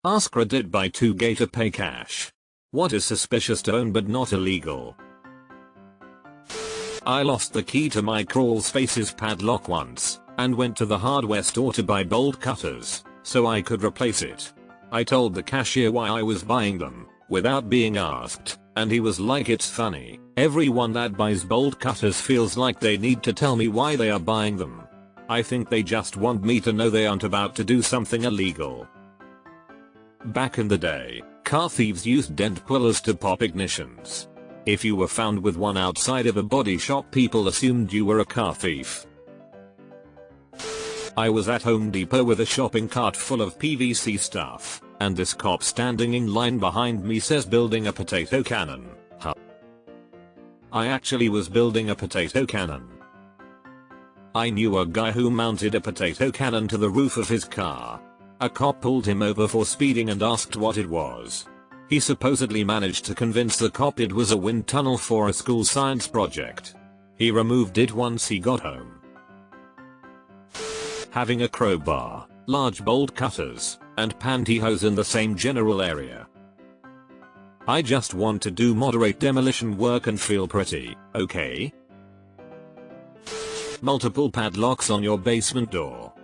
AskReddit buy 2 gator pay cash. What is suspicious to own but not illegal? I lost the key to my crawl space's padlock once, and went to the hardware store to buy bolt cutters, so I could replace it. I told the cashier why I was buying them, without being asked, and he was like, "It's funny, everyone that buys bolt cutters feels like they need to tell me why they are buying them. I think they just want me to know they aren't about to do something illegal." Back in the day, car thieves used dent pullers to pop ignitions. If you were found with one outside of a body shop, people assumed you were a car thief. I was at Home Depot with a shopping cart full of PVC stuff, and this cop standing in line behind me says, "Building a potato cannon." Huh. I actually was building a potato cannon. I knew a guy who mounted a potato cannon to the roof of his car. A cop pulled him over for speeding and asked what it was. He supposedly managed to convince the cop it was a wind tunnel for a school science project. He removed it once he got home. Having a crowbar, large bolt cutters, and pantyhose in the same general area. I just want to do moderate demolition work and feel pretty, okay? Multiple padlocks on your basement door.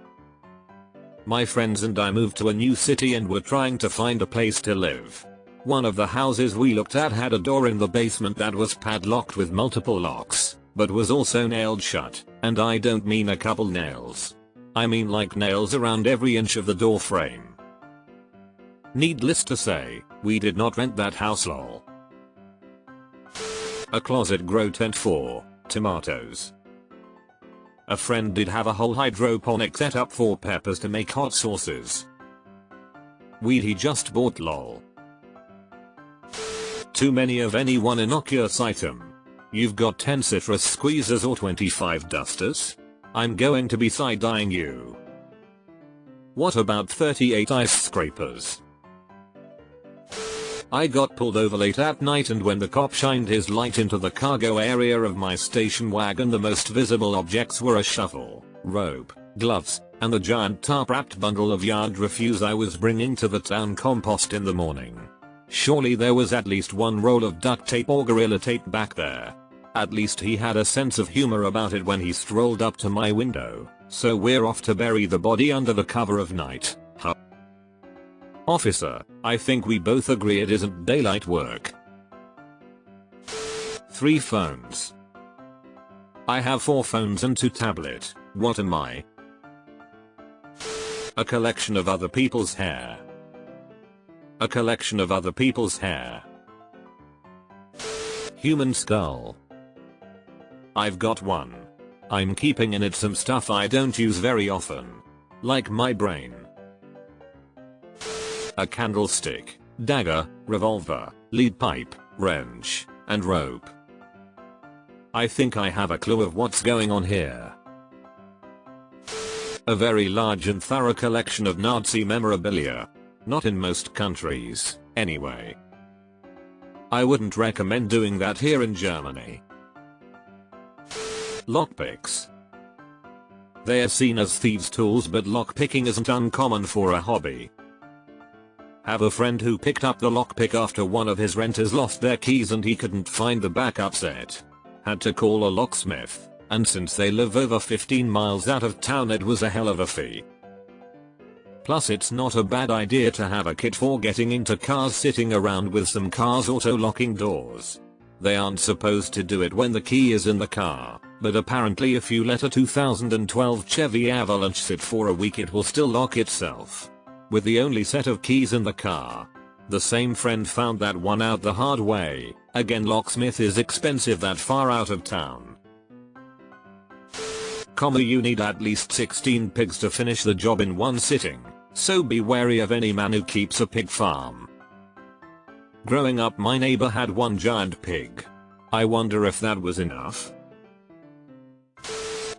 My friends and I moved to a new city and were trying to find a place to live. One of the houses we looked at had a door in the basement that was padlocked with multiple locks, but was also nailed shut, and I don't mean a couple nails. I mean like nails around every inch of the door frame. Needless to say, we did not rent that house, lol. A closet grow tent for tomatoes. A friend did have a whole hydroponic setup for peppers to make hot sauces. Weed he just bought, lol. Too many of any one innocuous item. You've got 10 citrus squeezers or 25 dusters? I'm going to be side-eyeing you. What about 38 ice scrapers? I got pulled over late at night, and when the cop shined his light into the cargo area of my station wagon, the most visible objects were a shovel, rope, gloves, and the giant tarp-wrapped bundle of yard refuse I was bringing to the town compost in the morning. Surely there was at least one roll of duct tape or gorilla tape back there. At least he had a sense of humor about it when he strolled up to my window. So we're off to bury the body under the cover of night. Huh? Officer, I think we both agree it isn't daylight work. 3 phones. I have 4 phones and 2 tablets. What am I? A collection of other people's hair. A collection of other people's hair. Human skull. I've got one. I'm keeping in it some stuff I don't use very often. Like my brain. A candlestick, dagger, revolver, lead pipe, wrench, and rope. I think I have a clue of what's going on here. A very large and thorough collection of Nazi memorabilia. Not in most countries, anyway. I wouldn't recommend doing that here in Germany. Lockpicks. They are seen as thieves' tools, but lockpicking isn't uncommon for a hobby. Have a friend who picked up the lockpick after one of his renters lost their keys and he couldn't find the backup set. Had to call a locksmith, and since they live over 15 miles out of town, it was a hell of a fee. Plus, it's not a bad idea to have a kit for getting into cars sitting around with some cars auto-locking doors. They aren't supposed to do it when the key is in the car, but apparently if you let a 2012 Chevy Avalanche sit for a week, it will still lock itself. With the only set of keys in the car. The same friend found that one out the hard way. Again, locksmith is expensive that far out of town. You need at least 16 pigs to finish the job in one sitting. So be wary of any man who keeps a pig farm. Growing up, my neighbor had one giant pig. I wonder if that was enough.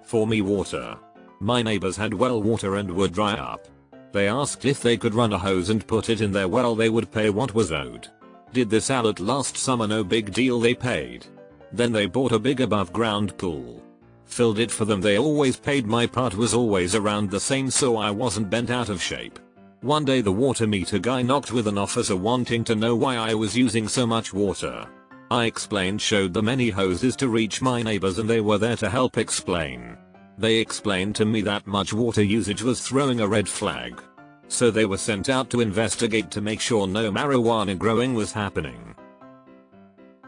For me, water. My neighbors had well water and would dry up. They asked if they could run a hose and put it in their well, they would pay what was owed. Did this out last summer, no big deal, they paid. Then they bought a big above ground pool. Filled it for them, they always paid, my part was always around the same, so I wasn't bent out of shape. One day the water meter guy knocked with an officer wanting to know why I was using so much water. I explained, showed them many hoses to reach my neighbors, and they were there to help explain. They explained to me that much water usage was throwing a red flag. So they were sent out to investigate to make sure no marijuana growing was happening.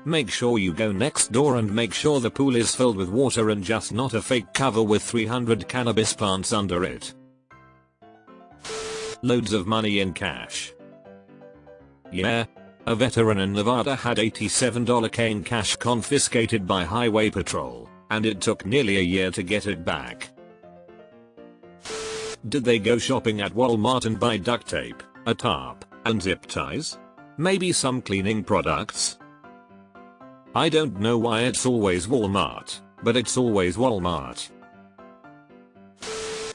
Make sure you go next door and make sure the pool is filled with water and just not a fake cover with 300 cannabis plants under it. Loads of money in cash. Yeah. A veteran in Nevada had $87K in cash confiscated by Highway Patrol, and it took nearly a year to get it back. Did they go shopping at Walmart and buy duct tape, a tarp, and zip ties? Maybe some cleaning products? I don't know why it's always Walmart, but it's always Walmart.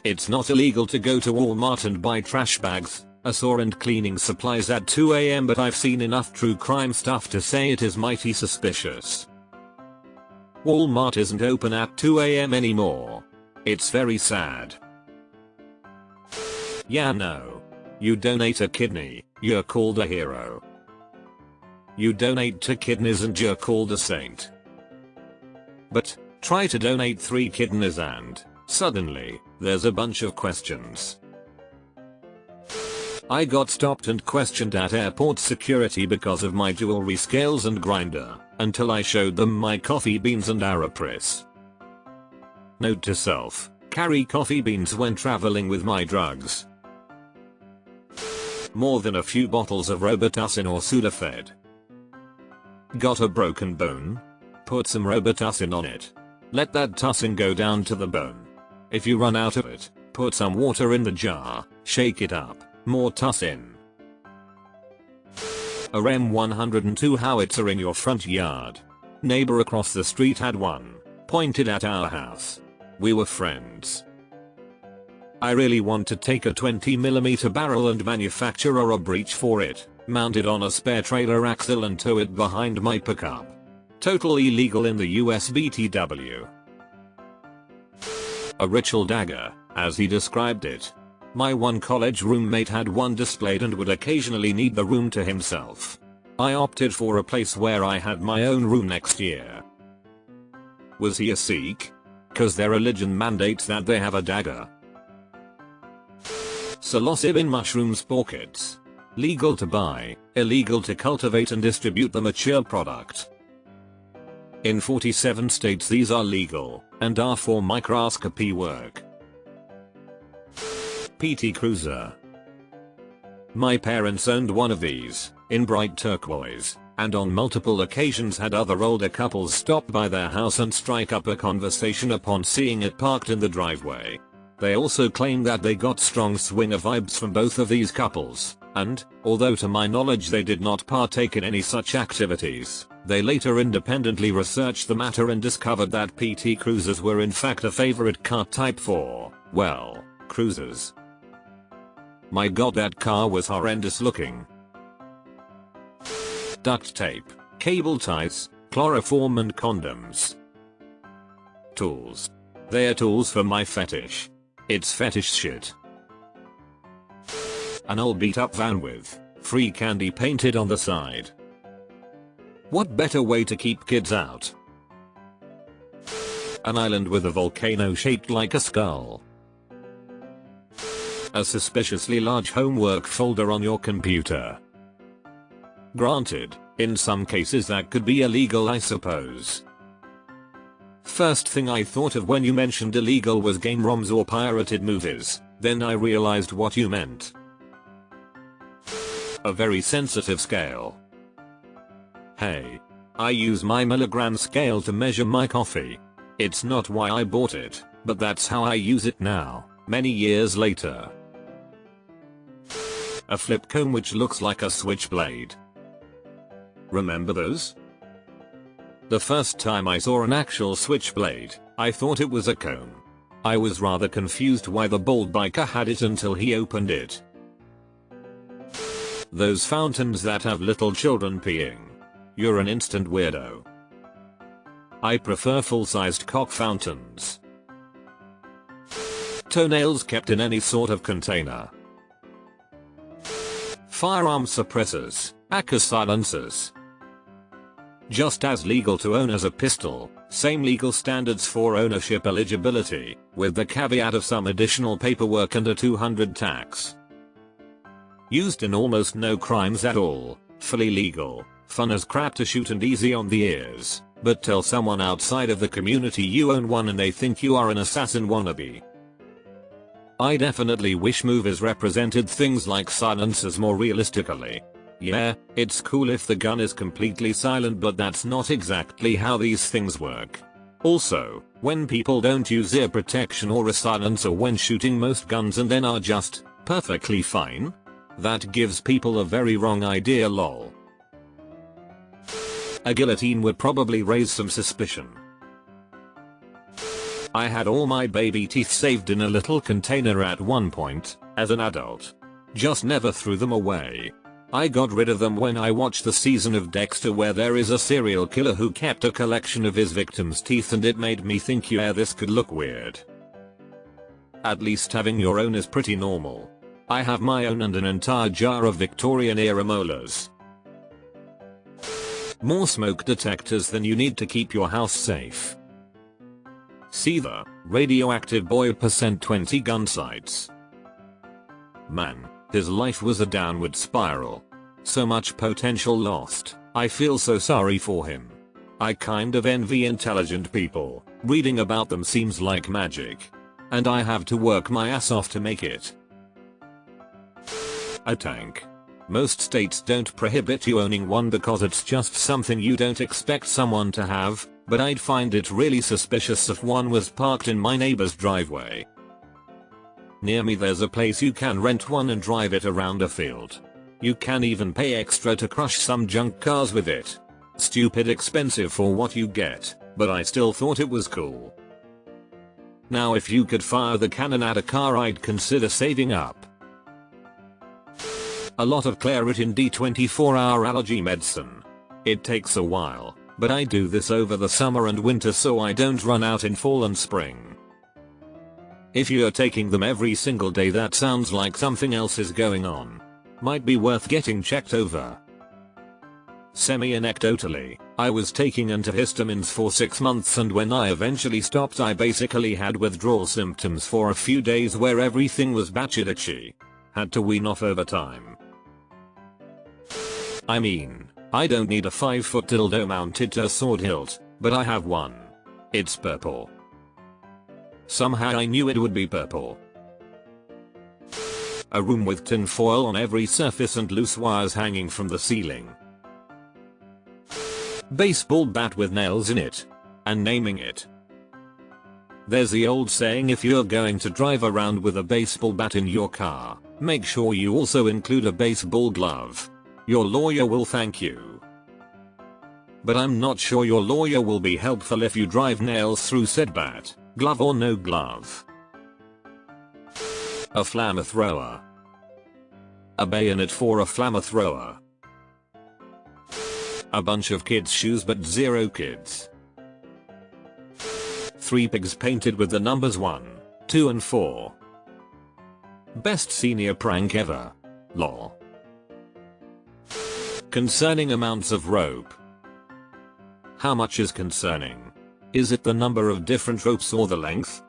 It's not illegal to go to Walmart and buy trash bags, a saw and cleaning supplies at 2 AM, but I've seen enough true crime stuff to say it is mighty suspicious. Walmart isn't open at 2 AM anymore. It's very sad. Yeah, no. You donate a kidney, you're called a hero. You donate 2 kidneys and you're called a saint. But try to donate 3 kidneys and suddenly there's a bunch of questions. I got stopped and questioned at airport security because of my jewelry scales and grinder, until I showed them my coffee beans and Aeropress. Note to self, carry coffee beans when traveling with my drugs. More than a few bottles of Robitussin or Sudafed. Got a broken bone? Put some Robitussin on it. Let that tussin go down to the bone. If you run out of it, put some water in the jar, shake it up, more tussin. A M102 howitzer in your front yard. Neighbor across the street had one, pointed at our house. We were friends. I really want to take a 20mm barrel and manufacture a breech for it, mount it on a spare trailer axle and tow it behind my pickup. Totally illegal in the US BTW. A ritual dagger, as he described it. My one college roommate had one displayed and would occasionally need the room to himself. I opted for a place where I had my own room next year. Was he a Sikh? 'Cause their religion mandates that they have a dagger. Psilocybin mushrooms pockets. Legal to buy, illegal to cultivate and distribute the mature product. In 47 states these are legal, and are for microscopy work. PT Cruiser. My parents owned one of these, in bright turquoise, and on multiple occasions had other older couples stop by their house and strike up a conversation upon seeing it parked in the driveway. They also claim that they got strong swinger vibes from both of these couples, and, although to my knowledge they did not partake in any such activities, they later independently researched the matter and discovered that PT Cruisers were in fact a favorite car type for, well, cruisers. My god, that car was horrendous looking. Duct tape, cable ties, chloroform and condoms. Tools. They're tools for my fetish. It's fetish shit. An old beat up van with free candy painted on the side. What better way to keep kids out? An island with a volcano shaped like a skull. A suspiciously large homework folder on your computer. Granted, in some cases that could be illegal, I suppose. First thing I thought of when you mentioned illegal was game ROMs or pirated movies, then I realized what you meant. A very sensitive scale. Hey. I use my milligram scale to measure my coffee. It's not why I bought it, but that's how I use it now, many years later. A flip comb which looks like a switchblade. Remember those? The first time I saw an actual switchblade, I thought it was a comb. I was rather confused why the bald biker had it until he opened it. Those fountains that have little children peeing. You're an instant weirdo. I prefer full-sized cock fountains. Toenails kept in any sort of container. firearm suppressors, AK silencers. Just as legal to own as a pistol, same legal standards for ownership eligibility, with the caveat of some additional paperwork and a 200 tax. Used in almost no crimes at all, fully legal, fun as crap to shoot and easy on the ears, but tell someone outside of the community you own one and they think you are an assassin wannabe. I definitely wish movies represented things like silencers more realistically. Yeah, it's cool if the gun is completely silent, but that's not exactly how these things work. Also, when people don't use ear protection or a silencer when shooting most guns and then are just perfectly fine, that gives people a very wrong idea lol. A guillotine would probably raise some suspicion. I had all my baby teeth saved in a little container at one point, as an adult. Just never threw them away. I got rid of them when I watched the season of Dexter where there is a serial killer who kept a collection of his victims' teeth, and it made me think yeah, this could look weird. At least having your own is pretty normal. I have my own and an entire jar of Victorian era molars. More smoke detectors than you need to keep your house safe. See the radioactive boy %20 gun sites. Man, his life was a downward spiral. So much potential lost. I feel so sorry for him. I kind of envy intelligent people. Reading about them seems like magic. And I have to work my ass off to make it. A tank. Most states don't prohibit you owning one because it's just something you don't expect someone to have, but I'd find it really suspicious if one was parked in my neighbor's driveway. Near me there's a place you can rent one and drive it around a field. You can even pay extra to crush some junk cars with it. Stupid expensive for what you get, but I still thought it was cool. Now if you could fire the cannon at a car I'd consider saving up. A lot of Claritin D 24-hour allergy medicine. It takes a while, but I do this over the summer and winter so I don't run out in fall and spring. If you're taking them every single day that sounds like something else is going on. Might be worth getting checked over. Semi-anecdotally, I was taking antihistamines for 6 months and when I eventually stopped I basically had withdrawal symptoms for a few days where everything was batshit itchy. Had to wean off over time. I mean, I don't need a 5-foot dildo mounted to a sword hilt, but I have one. It's purple. Somehow I knew it would be purple. A room with tin foil on every surface and loose wires hanging from the ceiling. Baseball bat with nails in it. And naming it. There's the old saying, if you're going to drive around with a baseball bat in your car, make sure you also include a baseball glove. Your lawyer will thank you. But I'm not sure your lawyer will be helpful if you drive nails through said bat, glove or no glove. A flamethrower. A bayonet for a flamethrower. A bunch of kids' shoes but 0 kids. 3 pigs painted with the numbers 1, 2 and 4. Best senior prank ever. Lol. Concerning amounts of rope. How much is concerning? Is it the number of different ropes or the length?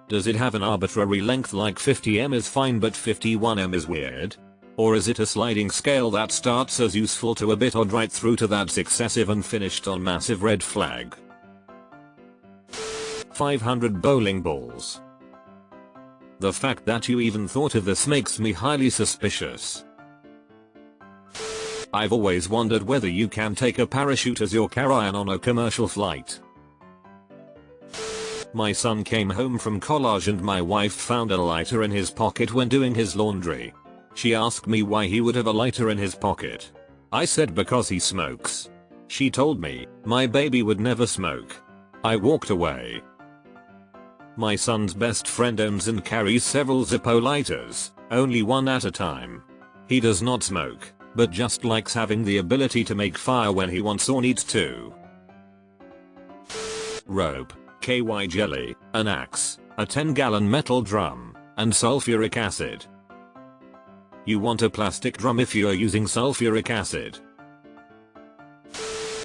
Does it have an arbitrary length like 50m is fine but 51m is weird? Or is it a sliding scale that starts as useful to a bit odd right through to that's excessive and finished on massive red flag? 500 bowling balls. The fact that you even thought of this makes me highly suspicious. I've always wondered whether you can take a parachute as your carry-on on a commercial flight. My son came home from college and my wife found a lighter in his pocket when doing his laundry. She asked me why he would have a lighter in his pocket. I said because he smokes. She told me, my baby would never smoke. I walked away. My son's best friend owns and carries several Zippo lighters, only one at a time. He does not smoke, but just likes having the ability to make fire when he wants or needs to. Rope, KY jelly, an axe, a 10-gallon metal drum, and sulfuric acid. You want a plastic drum if you're using sulfuric acid.